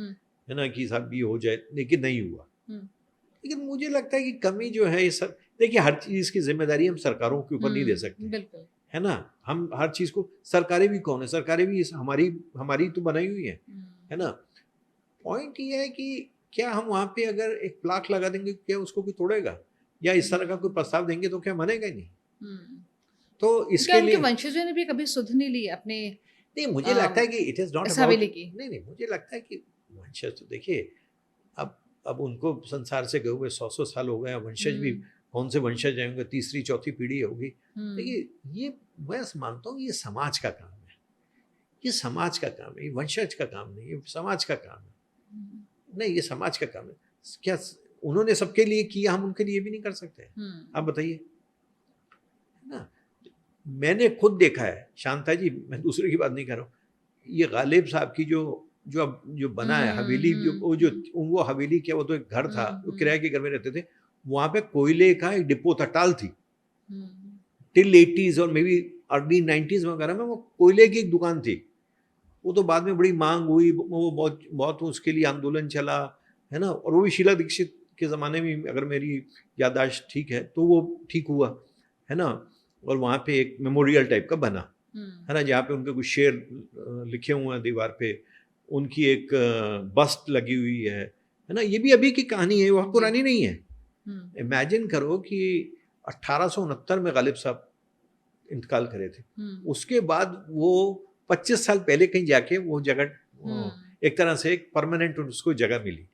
Speaker 3: है ना, कि साहब ये हो जाए, लेकिन नहीं हुआ। लेकिन मुझे लगता है कि कमी जो है ये सब, देखिए हर चीज़ की जिम्मेदारी हम सरकारों के ऊपर नहीं दे सकते,
Speaker 2: बिल्कुल,
Speaker 3: है ना। हम हर चीज़ को, सरकारें भी कौन है, सरकारें भी हमारी तो बनाई हुई है ना। पॉइंट ये है कि क्या हम वहाँ पे अगर एक प्लाक लगा देंगे, क्या उसको कोई तोड़ेगा, या इस तरह का कोई प्रस्ताव देंगे तो क्या मानेगा ही नहीं। तो इसके लिए
Speaker 2: वंशजों ने भी कभी सुध नहीं ली अपने,
Speaker 3: नहीं, मुझे लगता है कि इट इज नॉट
Speaker 2: इस
Speaker 3: अबाउट,
Speaker 2: हवेली की।
Speaker 3: नहीं, मुझे लगता है कि वंशज तो देखिए, अब उनको संसार से गए हुए 100 साल हो गए, वंशज भी कौन से वंशज आएंगे, तीसरी चौथी पीढ़ी होगी। देखिए ये मैं मानता हूँ ये समाज का काम है, ये समाज का काम है, ये वंशज का काम नहीं, ये समाज का काम है। नहीं, ये समाज का काम है। क्या उन्होंने सबके लिए किया, हम उनके लिए भी नहीं कर सकते? आप बताइए ना। मैंने खुद देखा है शांता जी, मैं दूसरे की बात नहीं कर रहा हूँ, ये गालिब साहब की जो बना है हवेली, वो हवेली क्या, वो तो एक घर था, वो किराए के घर में रहते थे, वहाँ पे कोयले का एक डिपो था, टाल थी, टिल 80s और मे बी अर्ली 90s वगैरह में वो कोयले की एक दुकान थी। वो तो बाद में बड़ी मांग हुई, वो बहुत उसके लिए आंदोलन चला, है ना, और वो भी शीला दीक्षित के ज़माने में, अगर मेरी याददाश्त ठीक है तो वो ठीक हुआ, है ना। और वहाँ पे एक मेमोरियल टाइप का बना, है ना, जहाँ पे उनके कुछ शेर लिखे हुए हैं दीवार पे, उनकी एक बस्ट लगी हुई है ना। ये भी अभी की कहानी है, बहुत पुरानी नहीं है। इमेजिन करो कि 1869 में गालिब साहब इंतकाल करे थे, उसके बाद वो 25 साल पहले कहीं जाके वो जगह एक तरह से एक परमानेंट उसको जगह मिली।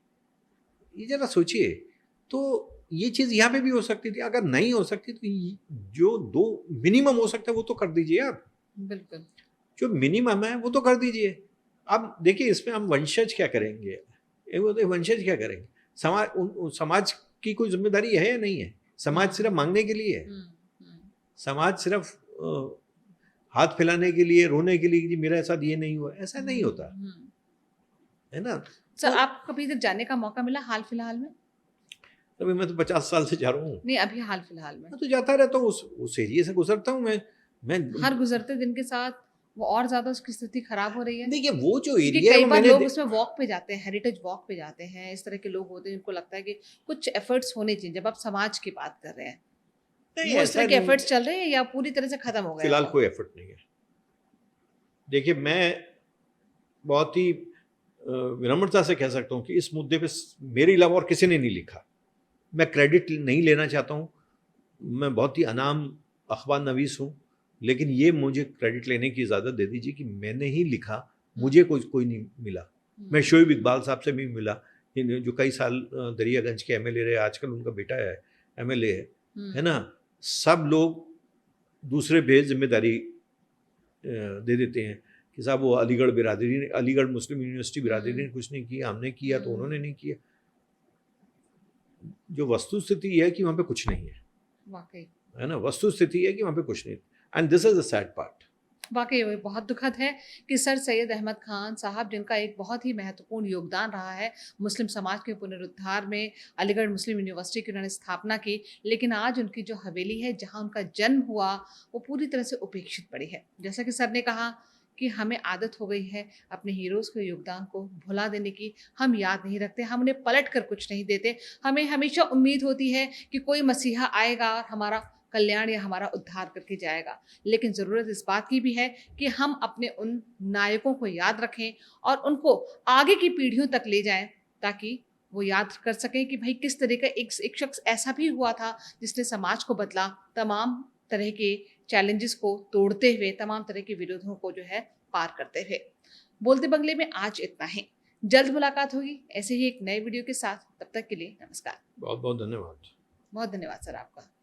Speaker 3: ये जरा सोचिए, तो ये चीज़ यहाँ पे भी हो सकती थी। अगर नहीं हो सकती तो जो दो मिनिमम हो सकता है वो तो कर दीजिए आप,
Speaker 2: बिल्कुल,
Speaker 3: जो मिनिमम है वो तो कर दीजिए। अब देखिए इसमें हम वंशज क्या करेंगे, वंशज क्या करेंगे, समाज की कोई जिम्मेदारी है या नहीं है? समाज सिर्फ मांगने के लिए है, समाज सिर्फ हाथ फैलाने के लिए, रोने के लिए कि मेरे साथ ये नहीं हुआ, ऐसा नहीं होता, है ना।
Speaker 2: सर आपको कभी इधर जाने का मौका मिला हाल फिलहाल में?
Speaker 3: अभी मैं तो 50 साल से जा रहा हूँ।
Speaker 2: नहीं, अभी हाल फिलहाल में
Speaker 3: मैं तो जाता रहता हूँ, उस एरिया से गुजरता हूँ मैं
Speaker 2: हर गुजरते दिन के साथ वो और ज्यादा उसकी स्थिति खराब हो रही है।
Speaker 3: देखिए वो जो
Speaker 2: क्योंकि
Speaker 3: एरिया
Speaker 2: कई
Speaker 3: है,
Speaker 2: बार लोग उसमें वॉक पे जाते हैं, हेरिटेज वॉक पे जाते हैं, इस तरह के लोग होते हैं जिनको लगता है कि कुछ एफर्ट्स होने चाहिए जब आप समाज की बात कर रहे हैं।
Speaker 3: नहीं,
Speaker 2: वो
Speaker 3: ऐसा
Speaker 2: इस तरह के
Speaker 3: नहीं-
Speaker 2: एफर्ट्स चल रहे हैं या पूरी तरह से खत्म हो गए?
Speaker 1: फिलहाल कोई एफर्ट नहीं है। देखिए, मैं बहुत ही विनम्रता से कह सकता हूँ कि इस मुद्दे पे मेरे अलावा और किसी ने नहीं लिखा। मैं क्रेडिट नहीं लेना चाहता हूँ, मैं बहुत ही अनाम अखबार नवीस हूँ, लेकिन ये मुझे क्रेडिट लेने की इजाज़त दे दीजिए कि मैंने ही लिखा, मुझे कोई नहीं मिला। मैं शोएब इकबाल साहब से भी मिला, जो कई साल दरियागंज के एमएलए रहे, आजकल उनका बेटा है एमएलए है ना। सब लोग दूसरे पे जिम्मेदारी दे देते हैं कि साहब वो अलीगढ़ बिरादरी ने, अलीगढ़ मुस्लिम यूनिवर्सिटी बिरादरी ने कुछ नहीं किया, हमने किया तो उन्होंने नहीं किया। जो वस्तु स्थिति है कि वहाँ पे कुछ नहीं है,
Speaker 2: वाकई
Speaker 1: है ना। वस्तु स्थिति है कि वहाँ पे कुछ नहीं, and this is the sad part.
Speaker 2: वाकई वो बहुत दुखद है कि सर सैयद अहमद खान साहब, जिनका एक बहुत ही महत्वपूर्ण योगदान रहा है मुस्लिम समाज के पुनरुद्धार में, अलीगढ़ मुस्लिम यूनिवर्सिटी की उन्होंने स्थापना की, लेकिन आज उनकी जो हवेली है जहां उनका जन्म हुआ वो पूरी तरह से उपेक्षित पड़ी है। जैसा कि सर ने कहा कि हमें आदत हो गई है अपने हीरोज़ के योगदान को भुला देने की, हम याद नहीं रखते, हम उन्हें पलट कर कुछ नहीं देते। हमें हमेशा उम्मीद होती है कि कोई मसीहा आएगा और हमारा कल्याण या हमारा उद्धार करके जाएगा, लेकिन ज़रूरत इस बात की भी है कि हम अपने उन नायकों को याद रखें और उनको आगे की पीढ़ियों तक ले जाएं, ताकि वो याद कर सकें कि भाई किस तरह का एक शख्स ऐसा भी हुआ था जिसने समाज को बदला, तमाम तरह के चैलेंजेस को तोड़ते हुए, तमाम तरह के विरोधों को जो है पार करते हुए। बोलते बंगले में आज इतना ही। जल्द मुलाकात होगी ऐसे ही एक नए वीडियो के साथ। तब तक के लिए नमस्कार।
Speaker 1: बहुत बहुत धन्यवाद।
Speaker 2: बहुत धन्यवाद सर आपका।